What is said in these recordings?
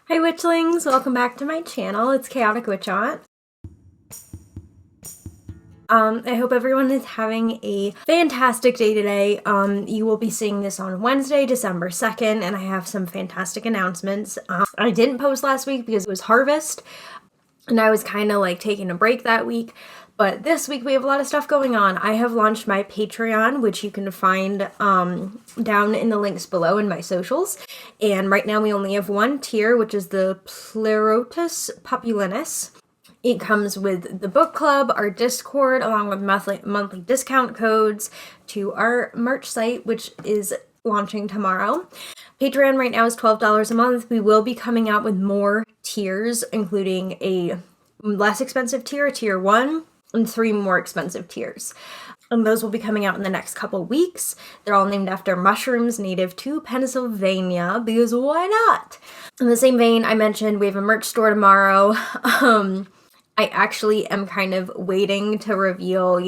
Hi Witchlings, welcome back to my channel. It's Chaotic Witch Aunt. I hope everyone is having a fantastic day today. You will be seeing this on Wednesday, December 2nd, and I have some fantastic announcements. I didn't post last week because it was harvest, and I was kind of like taking a break that week. But this week we have a lot of stuff going on. I have launched my Patreon, which you can find down in the links below in my socials. And right now we only have one tier, which is the Pleurotus Populinus. It comes with the book club, our Discord, along with monthly discount codes to our merch site, which is launching tomorrow. Patreon right now is $12 a month. We will be coming out with more tiers, including a less expensive tier, tier 1, and 3 more expensive tiers. And those will be coming out in the next couple weeks. They're all named after mushrooms native to Pennsylvania, because why not? In the same vein, I mentioned we have a merch store tomorrow. I actually am kind of waiting to reveal,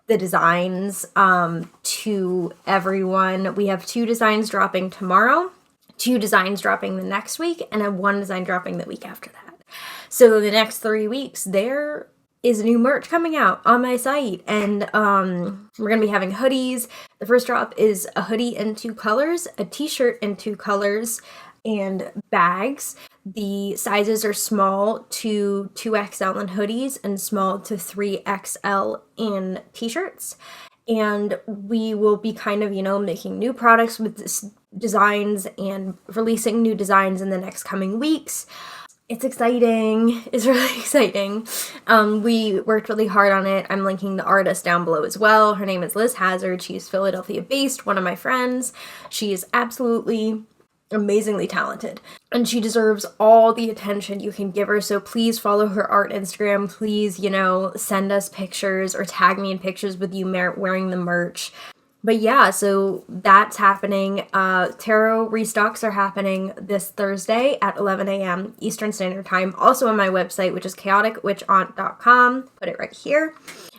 the designs to everyone. We have 2 designs dropping tomorrow, 2 designs dropping the next week, and then 1 design dropping the week after that. So the next 3 weeks, there is new merch coming out on my site, and we're going to be having hoodies. The first drop is a hoodie in 2 colors, a t-shirt in 2 colors, and bags. The sizes are small to 2XL in hoodies and small to 3XL in t-shirts. And we will be kind of, making new products with designs and releasing new designs in the next coming weeks. It's exciting. It's really exciting. We worked really hard on it. I'm linking the artist down below as well. Her name is Liz Hazard. She's Philadelphia-based, one of my friends. She is absolutely amazingly talented, and she deserves all the attention you can give her. So please follow her art Instagram. Please, send us pictures or tag me in pictures with you wearing the merch. But yeah, so that's happening. Tarot restocks are happening this Thursday at 11 a.m. Eastern Standard Time. Also on my website, which is chaoticwitchaunt.com. Put it right here.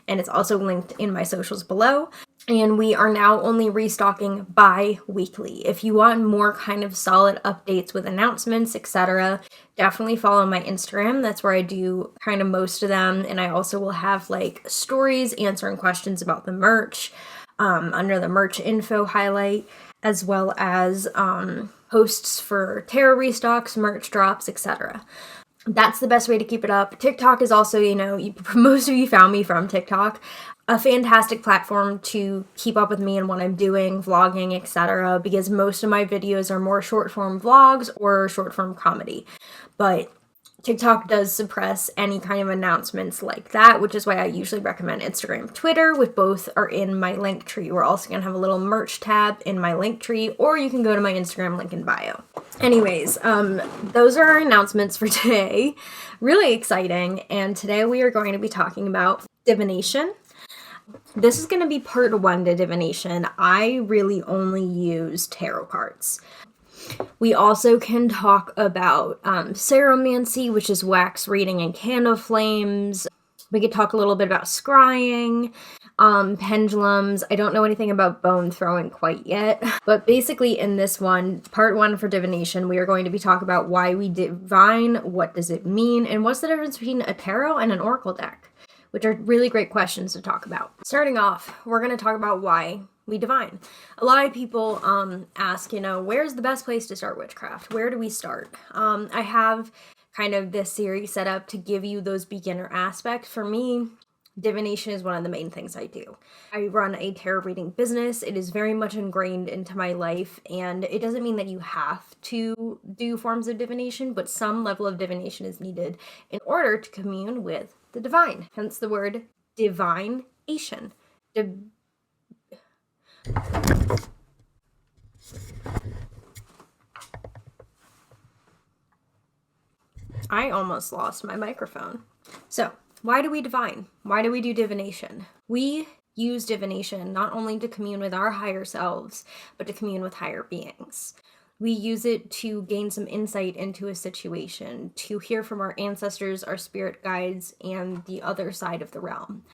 And it's also linked in my socials below. And we are now only restocking bi-weekly. If you want more kind of solid updates with announcements, etc., definitely follow my Instagram. That's where I do kind of most of them. And I also will have like stories answering questions about the merch under the merch info highlight, as well as posts for tarot restocks, merch drops, etc. That's the best way to keep it up. TikTok is also, most of you found me from TikTok. A fantastic platform to keep up with me and what I'm doing, vlogging, etc., because most of my videos are more short-form vlogs or short-form comedy. But TikTok does suppress any kind of announcements like that, which is why I usually recommend Instagram, Twitter, which both are in my link tree. We're also going to have a little merch tab in my link tree, or you can go to my Instagram link in bio. Anyways, those are our announcements for today. Really exciting. And today we are going to be talking about divination. This is going to be part 1 to divination. I really only use tarot cards. We also can talk about ceromancy, which is wax reading and candle flames. We could talk a little bit about scrying, pendulums. I don't know anything about bone throwing quite yet. But basically in this one, part 1 for divination, we are going to be talking about why we divine, what does it mean, and what's the difference between a tarot and an oracle deck, which are really great questions to talk about. Starting off, we're going to talk about why we divine. A lot of people ask, where's the best place to start witchcraft? Where do we start? I have kind of this series set up to give you those beginner aspects. For me, divination is one of the main things I do. I run a tarot reading business. It is very much ingrained into my life, and it doesn't mean that you have to do forms of divination, but some level of divination is needed in order to commune with the divine, hence the word divination. I almost lost my microphone. So, why do we divine? Why do we do divination? We use divination not only to commune with our higher selves, but to commune with higher beings. We use it to gain some insight into a situation, to hear from our ancestors, our spirit guides, and the other side of the realm.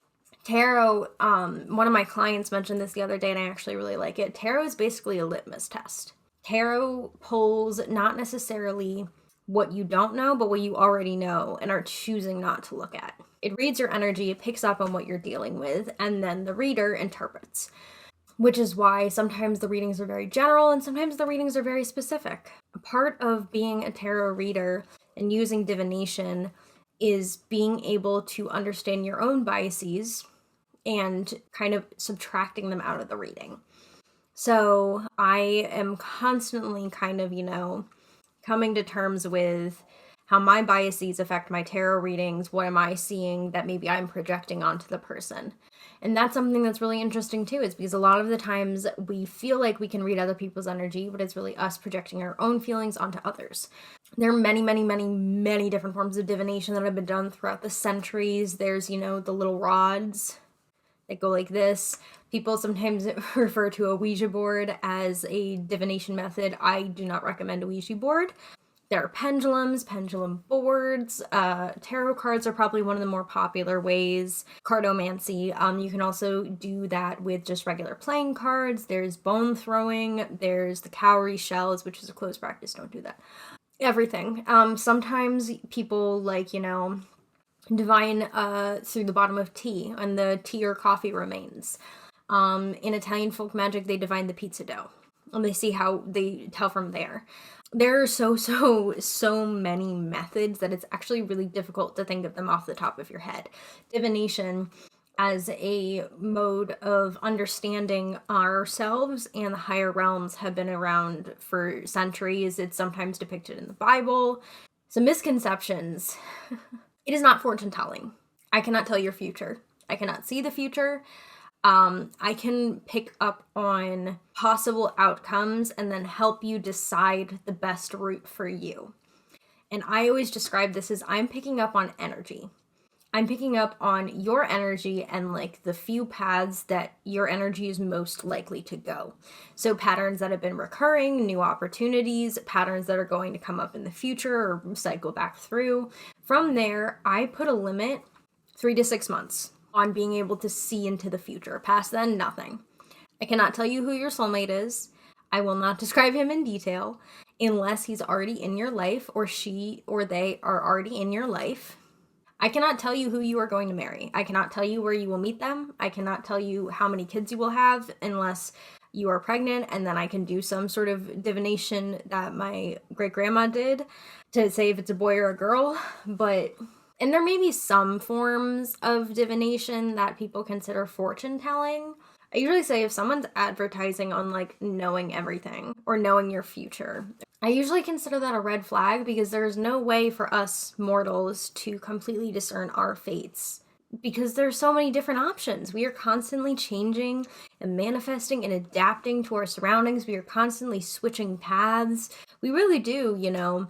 Tarot, one of my clients mentioned this the other day, and I actually really like it. Tarot is basically a litmus test. Tarot pulls not necessarily what you don't know, but what you already know and are choosing not to look at. It reads your energy, it picks up on what you're dealing with, and then the reader interprets. Which is why sometimes the readings are very general and sometimes the readings are very specific. A part of being a tarot reader and using divination is being able to understand your own biases and kind of subtracting them out of the reading. So I am constantly kind of, coming to terms with how my biases affect my tarot readings. What am I seeing that maybe I'm projecting onto the person? And that's something that's really interesting too, is because a lot of the times we feel like we can read other people's energy, but it's really us projecting our own feelings onto others. There are many, many, many, many different forms of divination that have been done throughout the centuries. There's, the little rods that go like this. People sometimes refer to a Ouija board as a divination method. I do not recommend a Ouija board. There are pendulums, pendulum boards. Tarot cards are probably one of the more popular ways. Cardomancy. You can also do that with just regular playing cards. There's bone throwing. There's the cowrie shells, which is a closed practice. Don't do that. Everything. Sometimes people divine through the bottom of tea and the tea or coffee remains. In Italian folk magic, they divine the pizza dough. And they see how they tell from there. There are so many methods that it's actually really difficult to think of them off the top of your head. Divination as a mode of understanding ourselves and the higher realms have been around for centuries. It's sometimes depicted in the Bible. Some misconceptions. It is not fortune telling. I cannot tell your future. I cannot see the future. I can pick up on possible outcomes and then help you decide the best route for you. And I always describe this as I'm picking up on energy. I'm picking up on your energy and the few paths that your energy is most likely to go. So patterns that have been recurring, new opportunities, patterns that are going to come up in the future or cycle back through. From there, I put a limit 3 to 6 months on being able to see into the future. Past then, nothing. I cannot tell you who your soulmate is. I will not describe him in detail unless he's already in your life or she or they are already in your life. I cannot tell you who you are going to marry. I cannot tell you where you will meet them. I cannot tell you how many kids you will have unless you are pregnant, and then I can do some sort of divination that my great-grandma did to say if it's a boy or a girl, and there may be some forms of divination that people consider fortune telling. I usually say if someone's advertising on knowing everything or knowing your future, I usually consider that a red flag because there's no way for us mortals to completely discern our fates because there's so many different options. We are constantly changing and manifesting and adapting to our surroundings. We are constantly switching paths. We really do,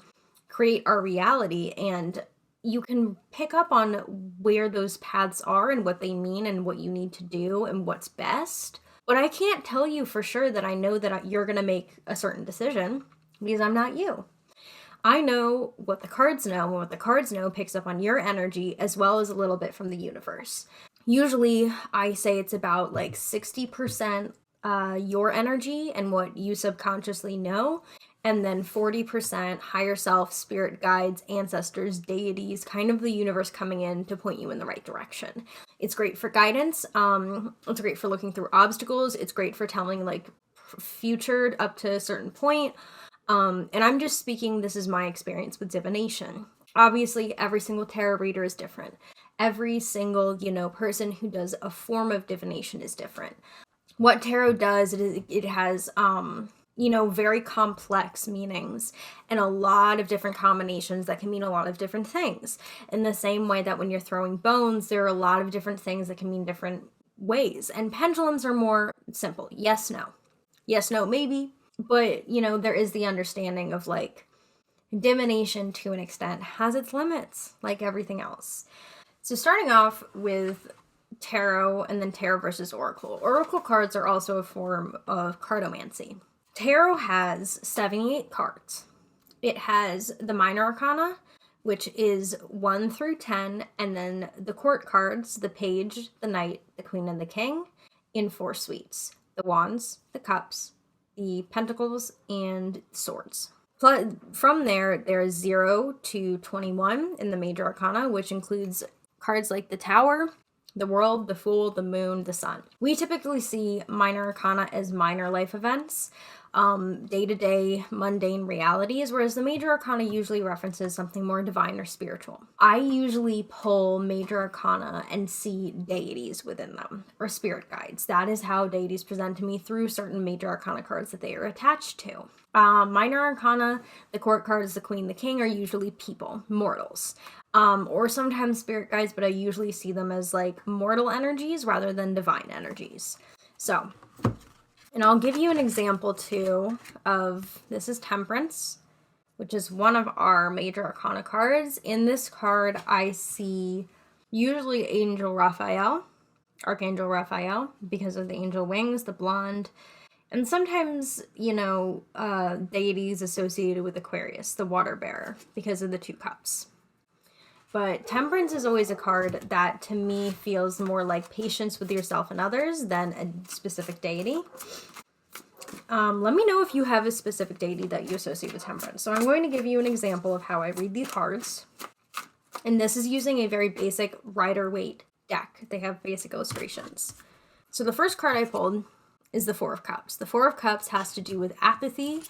create our reality, and you can pick up on where those paths are and what they mean and what you need to do and what's best. But I can't tell you for sure that I know that you're going to make a certain decision because I'm not you. I know what the cards know, and what the cards know picks up on your energy as well as a little bit from the universe. Usually I say it's about 60% your energy and what you subconsciously know, and then 40% higher self, spirit guides, ancestors, deities, kind of the universe coming in to point you in the right direction. It's great for guidance. It's great for looking through obstacles. It's great for telling future up to a certain point. And I'm just speaking, this is my experience with divination. Obviously, every single tarot reader is different. Every single, person who does a form of divination is different. What tarot does, it has, very complex meanings and a lot of different combinations that can mean a lot of different things. In the same way that when you're throwing bones, there are a lot of different things that can mean different ways. And pendulums are more simple. Yes, no. Yes, no, maybe. But, there is the understanding of divination to an extent has its limits, like everything else. So starting off with tarot and then tarot versus oracle. Oracle cards are also a form of cardomancy. Tarot has 78 cards. It has the minor arcana, which is 1 through 10, and then the court cards, the page, the knight, the queen, and the king, in 4 suites. The wands, the cups, the pentacles, and swords. From there, there's 0 to 21 in the Major Arcana, which includes cards like the Tower, the World, the Fool, the Moon, the Sun. We typically see Minor Arcana as minor life events, day-to-day mundane realities, whereas the Major Arcana usually references something more divine or spiritual. I usually pull Major Arcana and see deities within them, or spirit guides. That is how deities present to me through certain Major Arcana cards that they are attached to. Minor Arcana, the court cards, the Queen, the King, are usually people, mortals. Or sometimes spirit guides, but I usually see them as like mortal energies rather than divine energies. So, and I'll give you an example too of, this is Temperance, which is one of our Major Arcana cards. In this card, I see usually Angel Raphael, Archangel Raphael, because of the angel wings, the blonde, and sometimes, deities associated with Aquarius, the water bearer, because of the 2 cups. But Temperance is always a card that to me feels more like patience with yourself and others than a specific deity. Let me know if you have a specific deity that you associate with Temperance. So I'm going to give you an example of how I read these cards. And this is using a very basic Rider-Waite deck. They have basic illustrations. So the first card I pulled is the 4 of Cups. The 4 of Cups has to do with apathy,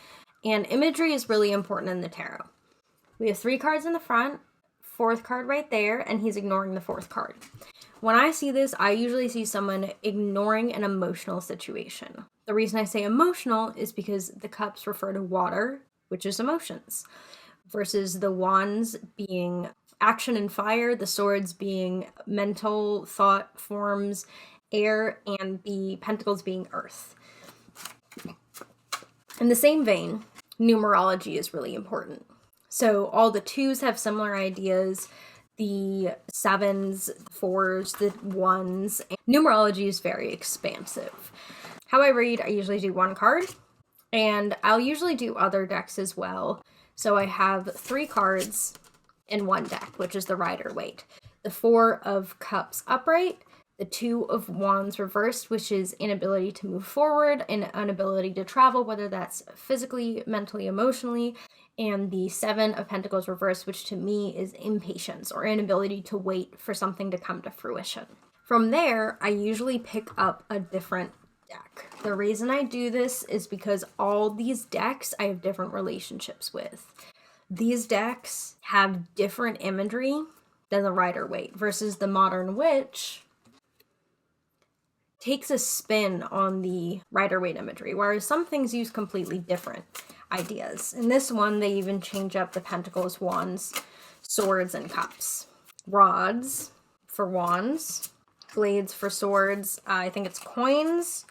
and imagery is really important in the tarot. We have 3 cards in the front, 4th card right there, and he's ignoring the 4th card. When I see this, I usually see someone ignoring an emotional situation. The reason I say emotional is because the cups refer to water, which is emotions, versus the wands being action and fire, the swords being mental thought forms, air, and the pentacles being earth. In the same vein, numerology is really important. So all the 2s have similar ideas, the 7s, 4s, the 1s. Numerology is very expansive. How I read, I usually do 1 card, and I'll usually do other decks as well. So I have 3 cards in 1 deck, which is the Rider-Waite. The 4 of Cups upright, the 2 of Wands reversed, which is inability to move forward and inability to travel, whether that's physically, mentally, emotionally, and the 7 of Pentacles reversed, which to me is impatience or inability to wait for something to come to fruition. From there, I usually pick up a different deck. The reason I do this is because all these decks I have different relationships with. These decks have different imagery than the Rider-Waite versus the Modern Witch takes a spin on the Rider-Waite imagery, whereas some things use completely different ideas. In this one, they even change up the Pentacles, Wands, Swords, and Cups. Rods for Wands, Blades for Swords, I think it's Coins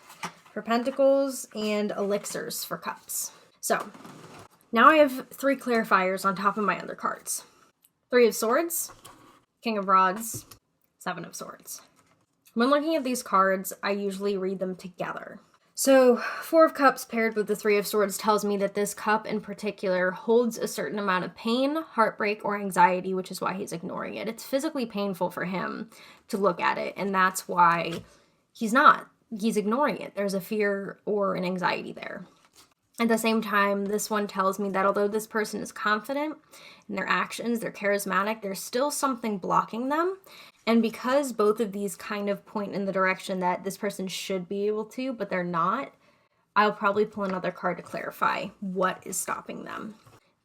for Pentacles, and Elixirs for Cups. So, now I have 3 clarifiers on top of my other cards. 3 of Swords, King of Rods, 7 of Swords. When looking at these cards, I usually read them together. So, 4 of Cups paired with the 3 of Swords tells me that this cup in particular holds a certain amount of pain, heartbreak, or anxiety, which is why he's ignoring it. It's physically painful for him to look at it, and that's why he's ignoring it. There's a fear or an anxiety there. At the same time, this one tells me that although this person is confident in their actions, they're charismatic, there's still something blocking them. And because both of these kind of point in the direction that this person should be able to, but they're not, I'll probably pull another card to clarify what is stopping them.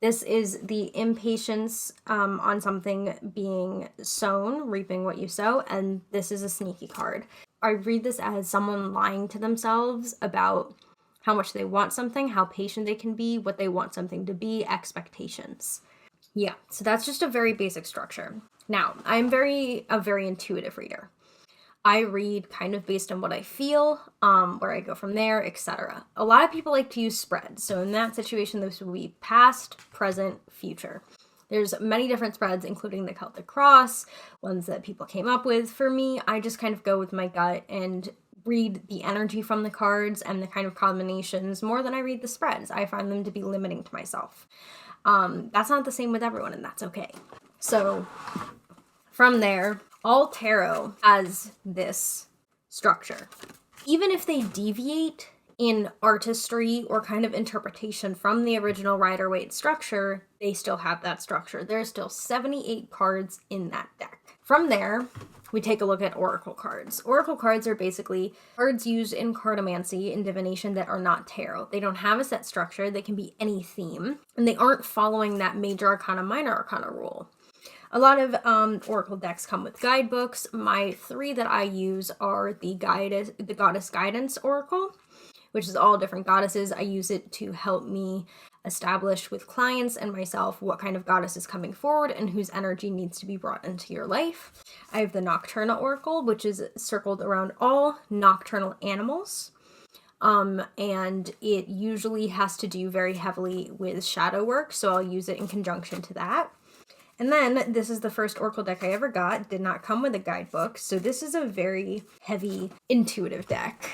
This is the impatience on something being sown, reaping what you sow, and this is a sneaky card. I read this as someone lying to themselves about how much they want something, how patient they can be, what they want something to be, expectations. Yeah, so that's just a very basic structure. Now, I'm a very intuitive reader. I read kind of based on what I feel, where I go from there, etc. A lot of people like to use spreads. So in that situation, this would be past, present, future. There's many different spreads, including the Celtic Cross, ones that people came up with. For me, I just kind of go with my gut and read the energy from the cards and the kind of combinations more than I read the spreads. I find them to be limiting to myself. That's not the same with everyone, and that's okay. So from there, all tarot has this structure. Even if they deviate in artistry or kind of interpretation from the original Rider-Waite structure, they still have that structure. There's still 78 cards in that deck. From there, we take a look at oracle cards. Oracle cards are basically cards used in cartomancy and divination that are not tarot. They don't have a set structure. They can be any theme, and they aren't following that major arcana, minor arcana rule. A lot of oracle decks come with guidebooks. My 3 that I use are the Goddess Guidance Oracle, which is all different goddesses. I use it to help me establish with clients and myself what kind of goddess is coming forward and whose energy needs to be brought into your life. I have the Nocturna Oracle, which is circled around all nocturnal animals. And it usually has to do very heavily with shadow work, so I'll use it in conjunction to that. And then this is the first oracle deck I ever got. It did not come with a guidebook, so this is a very heavy intuitive deck.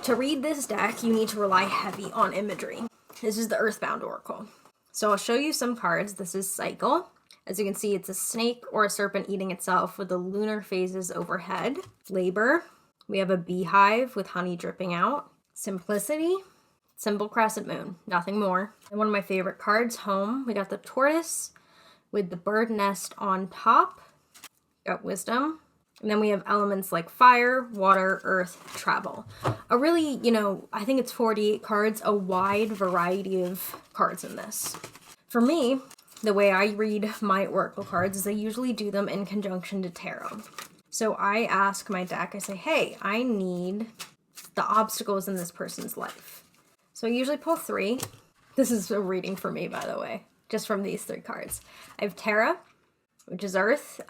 To read this deck, you need to rely heavy on imagery. This is the Earthbound Oracle. So I'll show you some cards. This is Cycle. As you can see, it's a snake or a serpent eating itself with the lunar phases overhead. Labor. We have a beehive with honey dripping out. Simplicity. Symbol crescent moon. Nothing more. And one of my favorite cards, Home. We got the tortoise with the bird nest on top. Got wisdom. And then we have elements like fire, water, earth, travel. A really, I think it's 48 cards, a wide variety of cards in this. For me, the way I read my oracle cards is I usually do them in conjunction to tarot. So I ask my deck, I say, hey, I need the obstacles in this person's life. So I usually pull 3. This is a reading for me, by the way, just from these 3 cards. I have Terra, which is earth.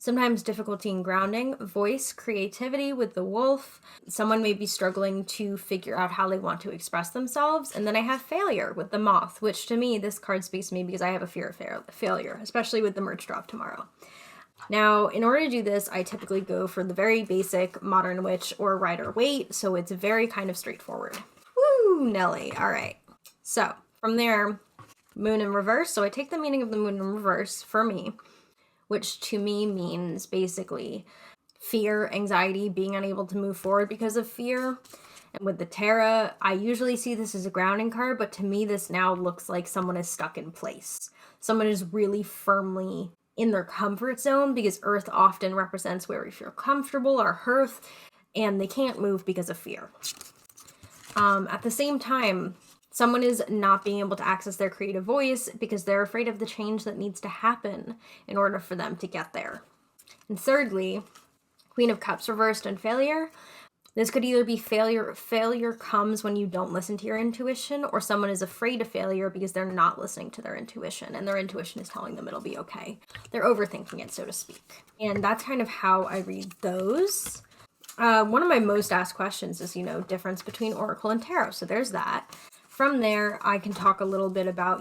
Sometimes difficulty in grounding, voice, creativity with the wolf. Someone may be struggling to figure out how they want to express themselves. And then I have failure with the moth, which to me, this card speaks to me because I have a fear of failure, especially with the merch drop tomorrow. Now, in order to do this, I typically go for the very basic Modern Witch or Rider-Waite, so it's very kind of straightforward. Woo, Nelly. All right. So from there, moon in reverse. So I take the meaning of the moon in reverse for me, which to me means basically fear, anxiety, being unable to move forward because of fear. And with the Terra, I usually see this as a grounding card, but to me this now looks like someone is stuck in place. Someone is really firmly in their comfort zone because earth often represents where we feel comfortable, our hearth, and they can't move because of fear. At the same time, someone is not being able to access their creative voice because they're afraid of the change that needs to happen in order for them to get there. And thirdly, Queen of Cups reversed and failure. This could either be failure. Failure comes when you don't listen to your intuition, or someone is afraid of failure because they're not listening to their intuition, and their intuition is telling them it'll be okay. They're overthinking it, so to speak. And that's kind of how I read those. One of my most asked questions is, difference between Oracle and Tarot. So there's that. From there, I can talk a little bit about,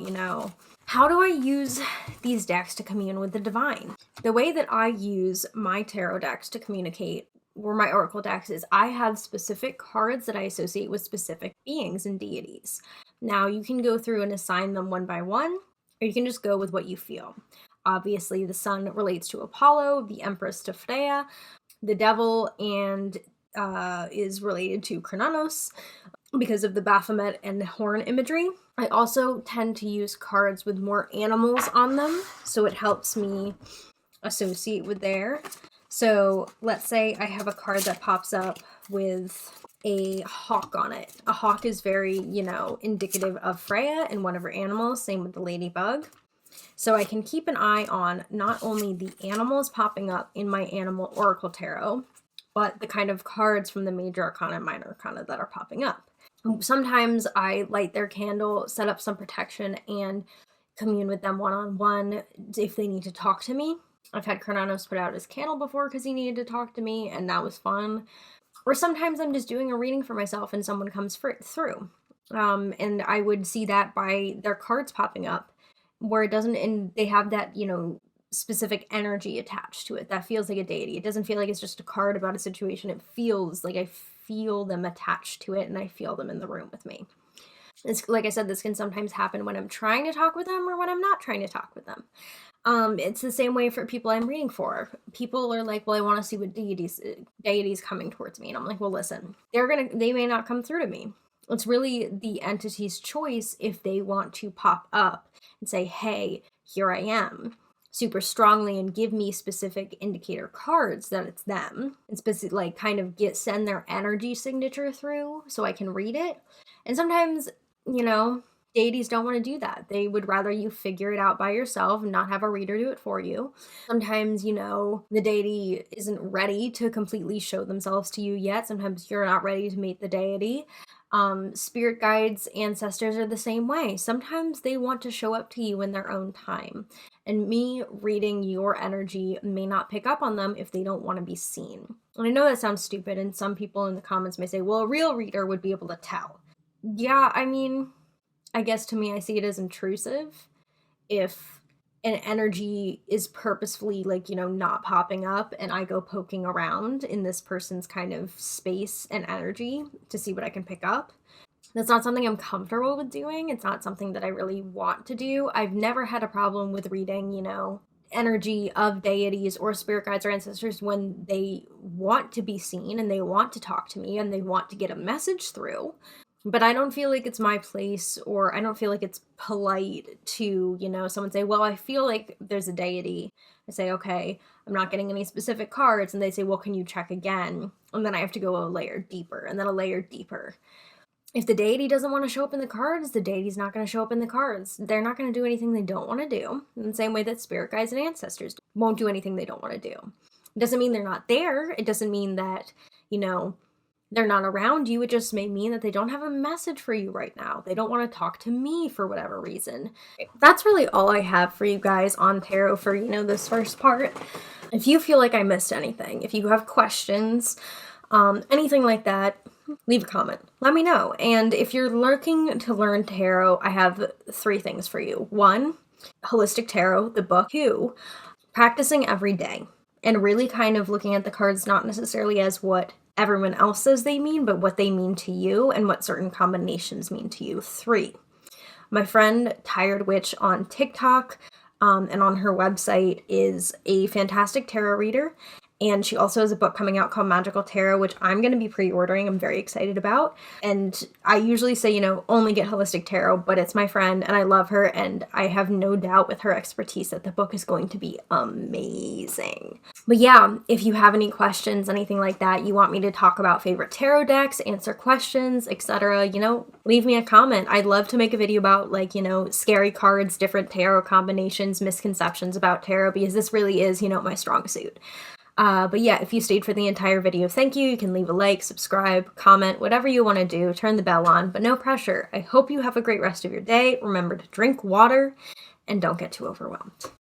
how do I use these decks to commune with the divine? The way that I use my tarot decks to communicate, or my oracle decks, is I have specific cards that I associate with specific beings and deities. Now, you can go through and assign them one by one, or you can just go with what you feel. Obviously, the sun relates to Apollo, the Empress to Freya, the devil and is related to Kronos, because of the Baphomet and horn imagery. I also tend to use cards with more animals on them, so it helps me associate with there. So let's say I have a card that pops up with a hawk on it. A hawk is very, indicative of Freya and one of her animals, same with the ladybug. So I can keep an eye on not only the animals popping up in my animal oracle tarot, but the kind of cards from the major arcana and minor arcana that are popping up. Sometimes I light their candle, set up some protection, and commune with them one-on-one if they need to talk to me. I've had Kronos put out his candle before because he needed to talk to me, and that was fun. Or sometimes I'm just doing a reading for myself and someone comes through. And I would see that by their cards popping up, where it doesn't, and they have that, specific energy attached to it. That feels like a deity. It doesn't feel like it's just a card about a situation. It feels like I feel them attached to it and I feel them in the room with me. It's, like I said, this can sometimes happen when I'm trying to talk with them or when I'm not trying to talk with them. It's the same way for people I'm reading for. People are like, well, I want to see what deities coming towards me. And I'm like, well, listen, they may not come through to me. It's really the entity's choice if they want to pop up and say, hey, here I am, super strongly, and give me specific indicator cards that it's them, and specific, like, kind of send their energy signature through so I can read it. And sometimes, you know, deities don't want to do that. They would rather you figure it out by yourself and not have a reader do it for you. Sometimes, you know, the deity isn't ready to completely show themselves to you yet. Sometimes you're not ready to meet the deity. Spirit guides, ancestors are the same way. Sometimes they want to show up to you in their own time. And me reading your energy may not pick up on them if they don't want to be seen. And I know that sounds stupid, and some people in the comments may say, well, a real reader would be able to tell. Yeah, I mean, I guess to me, I see it as intrusive if an energy is purposefully, like, you know, not popping up and I go poking around in this person's kind of space and energy to see what I can pick up. That's not something I'm comfortable with doing. It's not something that I really want to do. I've never had a problem with reading, you know, energy of deities or spirit guides or ancestors when they want to be seen and they want to talk to me and they want to get a message through. But I don't feel like it's my place, or I don't feel like it's polite to, you know, someone say, well, I feel like there's a deity. I say, okay, I'm not getting any specific cards. And they say, well, can you check again? And then I have to go a layer deeper and then a layer deeper. If the deity doesn't want to show up in the cards, the deity's not going to show up in the cards. They're not going to do anything they don't want to do. In the same way that spirit guides and ancestors won't do anything they don't want to do. It doesn't mean they're not there. It doesn't mean that, you know, they're not around you. It just may mean that they don't have a message for you right now. They don't want to talk to me for whatever reason. That's really all I have for you guys on tarot for, you know, this first part. If you feel like I missed anything, if you have questions, anything like that, leave a comment. Let me know. And if you're looking to learn tarot, I have 3 things for you. 1, Holistic Tarot, the book. 2, practicing every day and really kind of looking at the cards not necessarily as what everyone else says they mean, but what they mean to you and what certain combinations mean to you. 3, my friend Tired Witch on TikTok and on her website is a fantastic tarot reader. And she also has a book coming out called Magical Tarot, which I'm going to be pre-ordering. I'm very excited about. And I usually say, you know, only get Holistic Tarot, but it's my friend and I love her. And I have no doubt with her expertise that the book is going to be amazing. But yeah, if you have any questions, anything like that, you want me to talk about favorite tarot decks, answer questions, etc., you know, leave me a comment. I'd love to make a video about, like, you know, scary cards, different tarot combinations, misconceptions about tarot, because this really is, you know, my strong suit. But yeah, if you stayed for the entire video, thank you. You can leave a like, subscribe, comment, whatever you want to do. Turn the bell on, but no pressure. I hope you have a great rest of your day. Remember to drink water and don't get too overwhelmed.